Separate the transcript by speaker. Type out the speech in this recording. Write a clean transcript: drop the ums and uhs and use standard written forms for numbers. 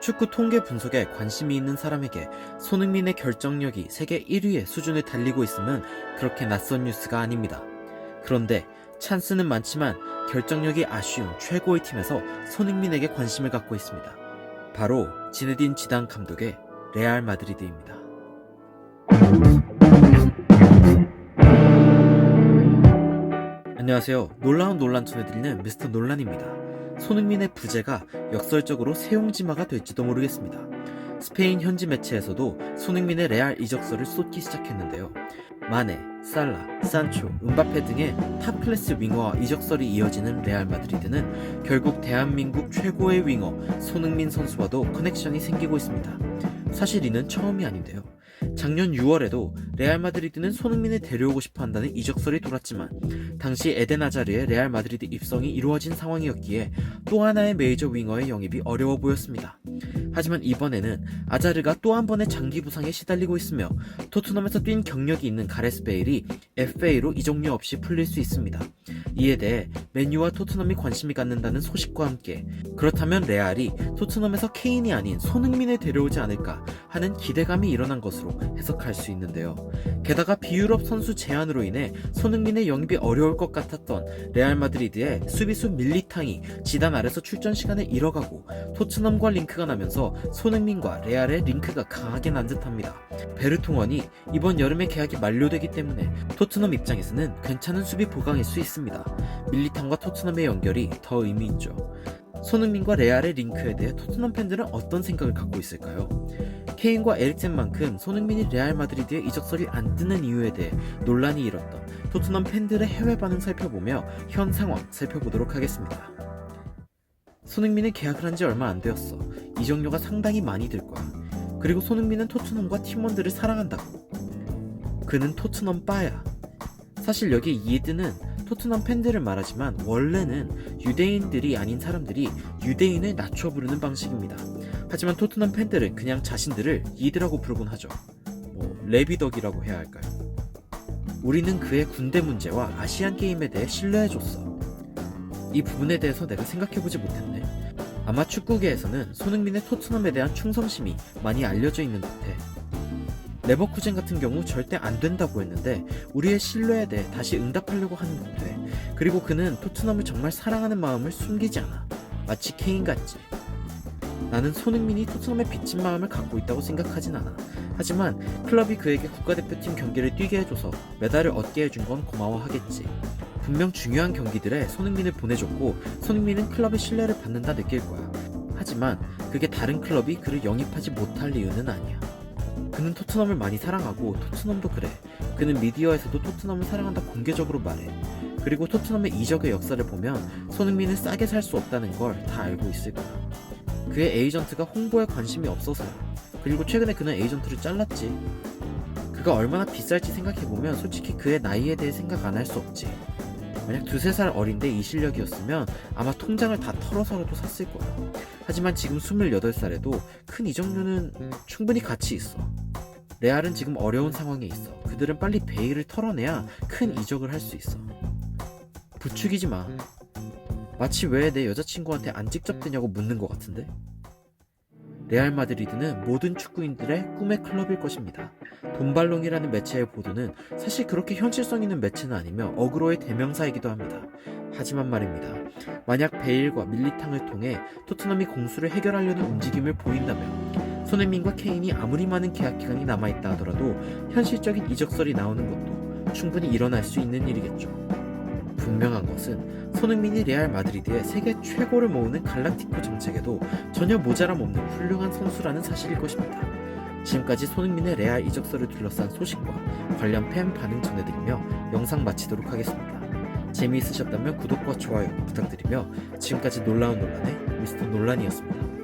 Speaker 1: 축구 통계 분석에 관심이 있는 사람에게 손흥민의 결정력이 세계 1위의 수준을 달리고 있음은 그렇게 낯선 뉴스가 아닙니다. 그런데 찬스는 많지만 결정력이 아쉬운 최고의 팀에서 손흥민에게 관심을 갖고 있습니다. 바로 지네딘 지단 감독의 레알 마드리드입니다. 안녕하세요. 놀라운 논란 전해드리는 미스터 논란입니다. 손흥민의 부재가 역설적으로 세용지마가 될지도 모르겠습니다. 스페인 현지 매체에서도 손흥민의 레알 이적설을 쏟기 시작했는데요. 마네, 살라, 산초, 음바페 등의 탑 클래스 윙어와 이적설이 이어지는 레알 마드리드는 결국 대한민국 최고의 윙어 손흥민 선수와도 커넥션이 생기고 있습니다. 사실 이는 처음이 아닌데요. 작년 6월에도 레알 마드리드는 손흥민을 데려오고 싶어 한다는 이적설이 돌았지만 당시 에덴 아자르의 레알 마드리드 입성이 이루어진 상황이었기에 또 하나의 메이저 윙어의 영입이 어려워 보였습니다. 하지만 이번에는 아자르가 또 한 번의 장기 부상에 시달리고 있으며 토트넘에서 뛴 경력이 있는 가레스 베일이 FA로 이적료 없이 풀릴 수 있습니다. 이에 대해 맨유와 토트넘이 관심이 갖는다는 소식과 함께 그렇다면 레알이 토트넘에서 케인이 아닌 손흥민을 데려오지 않을까 하는 기대감이 일어난 것으로 해석할 수 있는데요. 게다가 비유럽 선수 제한으로 인해 손흥민의 영입이 어려울 것 같았던 레알 마드리드의 수비수 밀리탕이 지단 아래서 출전 시간을 잃어가고 토트넘과 링크가 나면서 손흥민과 레알의 링크가 강하게 난 듯합니다. 베르통원이 이번 여름에 계약이 만료되기 때문에 토트넘 입장에서는 괜찮은 수비 보강일 수 있습니다. 밀리탕과 토트넘의 연결이 더 의미 있죠. 손흥민과 레알의 링크에 대해 토트넘 팬들은 어떤 생각을 갖고 있을까요? 케인과 에릭센만큼 손흥민이 레알 마드리드에 이적설이 안 뜨는 이유에 대해 논란이 일었던 토트넘 팬들의 해외 반응 살펴보며 현 상황 살펴보도록 하겠습니다. 손흥민은 계약을 한 지 얼마 안 되었어. 이적료가 상당히 많이 들 거야. 그리고 손흥민은 토트넘과 팀원들을 사랑한다고. 그는 토트넘 빠야. 사실 여기 이드는 토트넘 팬들을 말하지만 원래는 유대인들이 아닌 사람들이 유대인을 낮춰 부르는 방식입니다. 하지만 토트넘 팬들은 그냥 자신들을 이드라고 부르곤 하죠. 레비덕이라고 해야 할까요? 우리는 그의 군대 문제와 아시안 게임에 대해 신뢰해줬어. 이 부분에 대해서 내가 생각해보지 못했네. 아마 축구계에서는 손흥민의 토트넘에 대한 충성심이 많이 알려져 있는 듯해. 레버쿠젠 같은 경우 절대 안 된다고 했는데 우리의 신뢰에 대해 다시 응답하려고 하는 것 같아. 그리고 그는 토트넘을 정말 사랑하는 마음을 숨기지 않아. 마치 케인 같지. 나는 손흥민이 토트넘에 빚진 마음을 갖고 있다고 생각하진 않아. 하지만 클럽이 그에게 국가대표팀 경기를 뛰게 해줘서 메달을 얻게 해준 건 고마워하겠지. 분명 중요한 경기들에 손흥민을 보내줬고 손흥민은 클럽의 신뢰를 받는다 느낄 거야. 하지만 그게 다른 클럽이 그를 영입하지 못할 이유는 아니야. 그는 토트넘을 많이 사랑하고 토트넘도 그래. 그는 미디어에서도 토트넘을 사랑한다 공개적으로 말해. 그리고 토트넘의 이적의 역사를 보면 손흥민은 싸게 살 수 없다는 걸 다 알고 있을 거야. 그의 에이전트가 홍보에 관심이 없어서야. 그리고 최근에 그는 에이전트를 잘랐지. 그가 얼마나 비쌀지 생각해보면 솔직히 그의 나이에 대해 생각 안 할 수 없지. 만약 2-3살 어린데 이 실력이었으면 아마 통장을 다 털어서라도 샀을 거야. 하지만 지금 28살에도 큰 이적료는 충분히 가치 있어. 레알은 지금 어려운 상황에 있어. 그들은 빨리 베일을 털어내야 큰 이적을 할 수 있어. 부추기지 마. 마치 왜 내 여자친구한테 안 직접 되냐고 묻는 것 같은데? 레알 마드리드는 모든 축구인들의 꿈의 클럽일 것입니다. 돈발롱이라는 매체의 보도는 사실 그렇게 현실성 있는 매체는 아니며 어그로의 대명사이기도 합니다. 하지만 말입니다. 만약 베일과 밀리탕을 통해 토트넘이 공수를 해결하려는 움직임을 보인다면 손흥민과 케인이 아무리 많은 계약 기간이 남아있다 하더라도 현실적인 이적설이 나오는 것도 충분히 일어날 수 있는 일이겠죠. 분명한 것은 손흥민이 레알 마드리드의 세계 최고를 모으는 갈락티코 정책에도 전혀 모자람 없는 훌륭한 선수라는 사실일 것입니다. 지금까지 손흥민의 레알 이적설을 둘러싼 소식과 관련 팬 반응 전해드리며 영상 마치도록 하겠습니다. 재미있으셨다면 구독과 좋아요 부탁드리며 지금까지 놀라운 논란의 미스터 논란이었습니다.